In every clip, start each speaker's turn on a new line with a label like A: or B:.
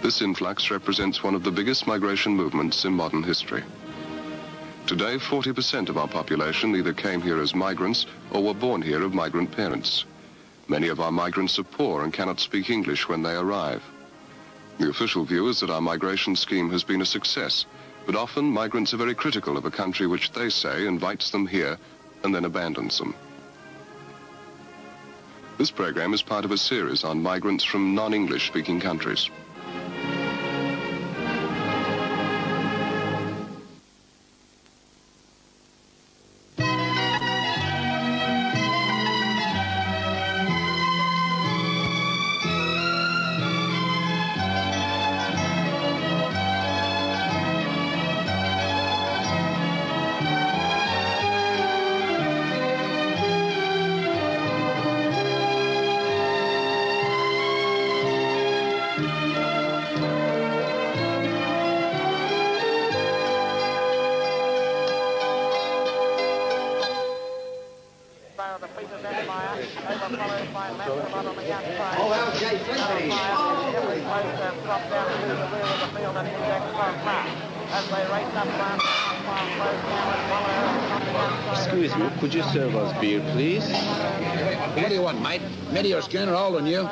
A: This influx represents one of the biggest migration movements in modern history. Today, 40% of our population either came here as migrants or were born here of migrant parents. Many of our migrants are poor and cannot speak English when they arrive. The official view is that our migration scheme has been a success, but often migrants are very critical of a country which they say invites them here and then abandons them. This program is part of a series on migrants from non-English speaking countries.
B: Excuse me, could you serve us beer, please?
C: What do you want, mate? Many your skin are older than you.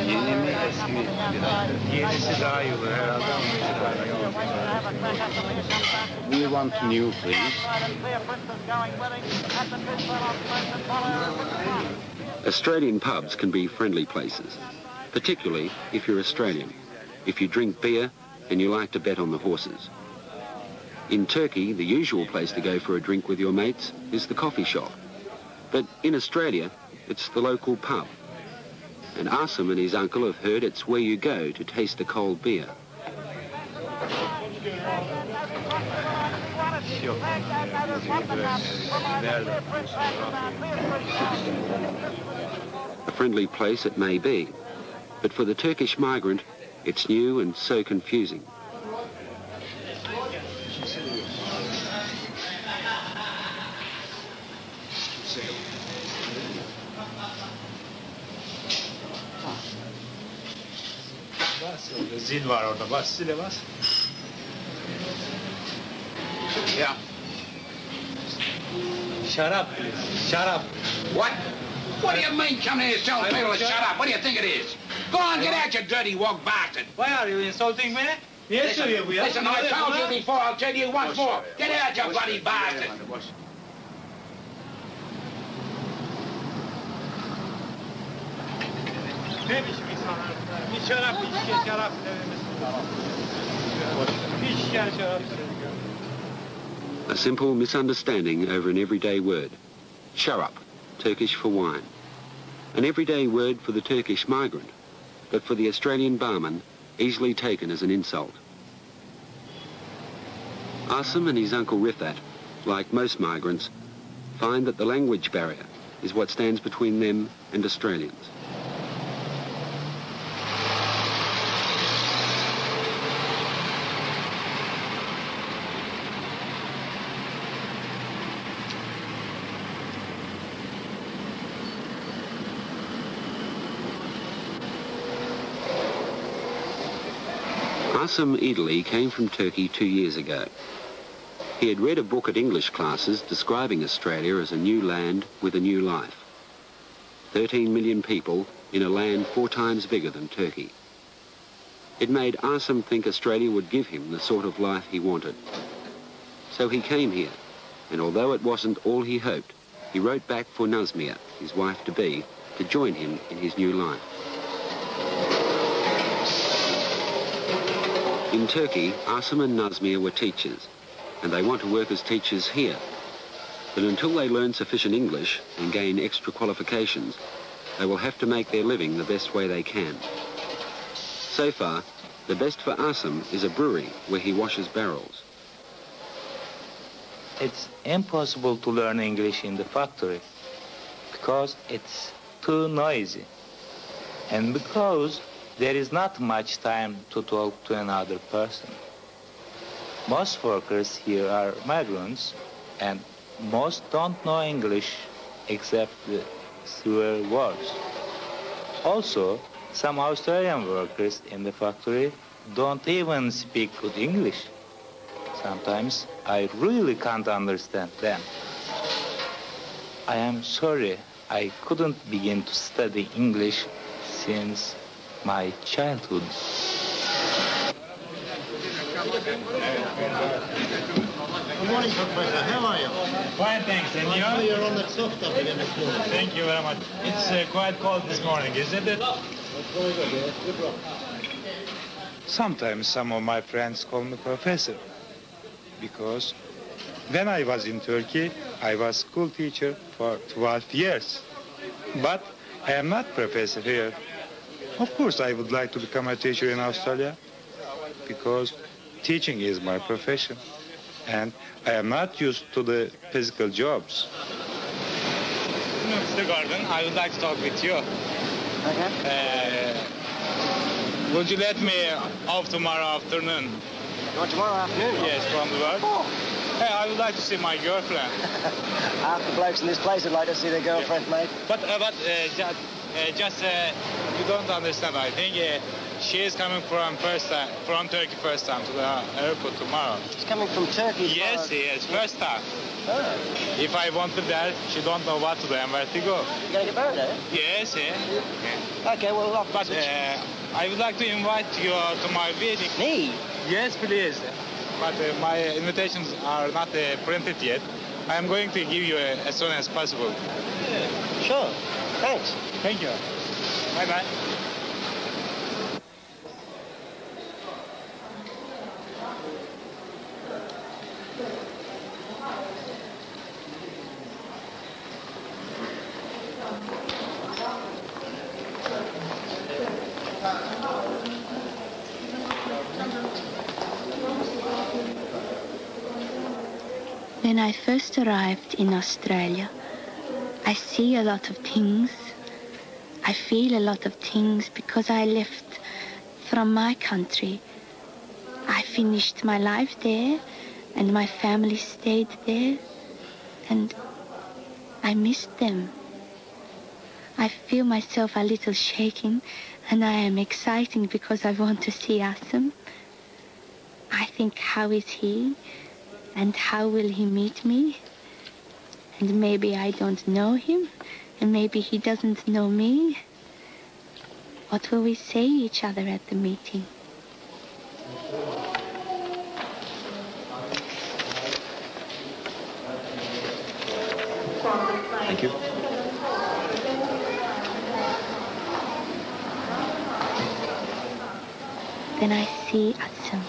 B: Yeni mi, eski mi? Yenisi daha iyi olur herhalde. We want new, please.
D: Australian pubs can be friendly places, particularly if you're Australian, if you drink beer and you like to bet on the horses. In Turkey, the usual place to go for a drink with your mates is the coffee shop. But in Australia, it's the local pub. And ASIM and his uncle have heard it's where you go to taste a cold beer. A friendly place it may be, but for the Turkish migrant, it's new and so confusing.
B: Zil var orada. Bas zile bas.
C: Yeah.
B: Shut up, please. Shut up.
C: What? What do you mean coming here telling people to shut up? What do you think it is? Go on, get out, you dirty woke bastard.
B: Why are you insulting me? Niye söylüyor bu ya?
C: Listen, I told you before, I'll tell you once more. Get out, you bloody bastard.
B: Ne biçim insanlar? Bir şarap, bir şişe şarap bir şişe şarap.
D: A simple misunderstanding over an everyday word. Sharap, Turkish for wine. An everyday word for the Turkish migrant, but for the Australian barman, easily taken as an insult. ASIM and his uncle Rifat, like most migrants, find that the language barrier is what stands between them and Australians. ASIM Italy came from Turkey 2 years ago. He had read a book at English classes describing Australia as a new land with a new life. 13 million people in a land 4 times bigger than Turkey. It made ASIM think Australia would give him the sort of life he wanted. So he came here, and although it wasn't all he hoped, he wrote back for NAZMIYE, his wife-to-be, to join him in his new life. In Turkey, ASIM and NAZMIYE were teachers, and they want to work as teachers here. But until they learn sufficient English and gain extra qualifications, they will have to make their living the best way they can. So far, the best for ASIM is a brewery where he washes barrels.
E: It's impossible to learn English in the factory because it's too noisy and because there is not much time to talk to another person. Most workers here are migrants and most don't know English except the civil wars. Also, some Australian workers in the factory don't even speak good English. Sometimes I really can't understand them. I am sorry I couldn't begin to study English since my childhood.
F: Good morning, Professor. How are you?
G: Fine, thanks. And you?
F: Oh, you're on the soft up again this morning.
G: Thank you very much. It's quite cold this morning, isn't it?
F: That's very good, yeah. Good luck.
G: Sometimes some of my friends call me professor. Because when I was in Turkey, I was school teacher for 12 years. But I am not professor here. Of course, I would like to become a teacher in Australia because teaching is my profession. And I am not used to the physical jobs. Mr. Gordon, I would like to talk with you.
H: Okay.
G: Would you let me off tomorrow afternoon?
H: Not tomorrow afternoon?
G: Yes, from the work.
H: Oh.
G: Hey, I would like to see my girlfriend.
H: Half the blokes in this place would like to see their girlfriend, mate.
G: But you don't understand. I think she is coming from Turkey first time to the airport tomorrow.
H: She's coming from Turkey?
G: Yes, first time.
H: Oh.
G: If I want to marry, she don't know what to do and where to go.
H: You're going to get married, eh?
G: Yes,
H: Okay, well, I'll...
G: But I would like to invite you to my wedding.
H: Me?
G: Yes, please. But my invitations are not printed yet. I am going to give you as soon as possible.
H: Sure. Thanks.
G: Thank you. Bye-bye.
I: When I first arrived in Australia, I see a lot of things. I feel a lot of things because I left from my country. I finished my life there and my family stayed there and I missed them. I feel myself a little shaking and I am excited because I want to see ASIM. I think, how is he? And how will he meet me? And maybe I don't know him, and maybe he doesn't know me. What will we say each other at the meeting?
G: Thank you.
I: Then I see ASIM.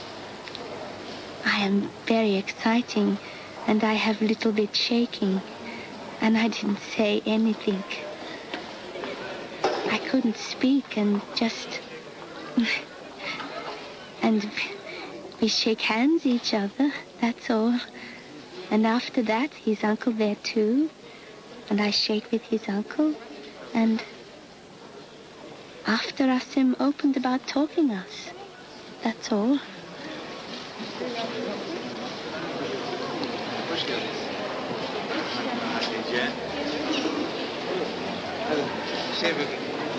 I: I am very exciting and I have a little bit shaking and I didn't say anything. I couldn't speak and just... and we shake hands each other, that's all. And after that, his uncle there too. And I shake with his uncle. And after ASIM opened about talking us, that's all.
B: Hoş geldiniz.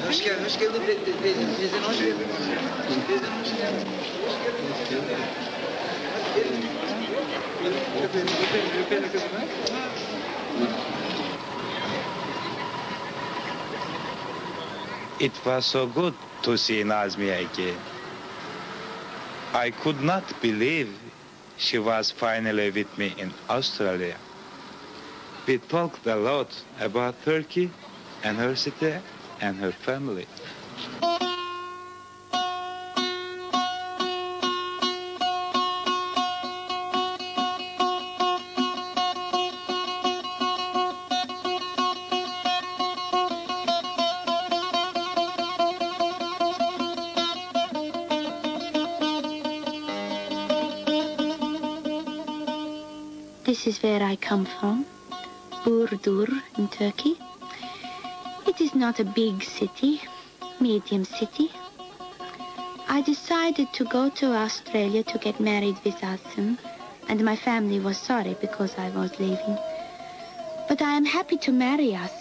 B: Hoş geldin. Hoş geldin. Teyzen hoş geldin. Teyzen hoş geldin. Öpelim kızım.
G: It was so good to see NAZMIYE again. I could not believe she was finally with me in Australia. We talked a lot about Turkey and her city and her family.
I: This is where I come from, Burdur in Turkey. It is not a big city, medium city. I decided to go to Australia to get married with ASIM, and my family was sorry because I was leaving. But I am happy to marry ASIM.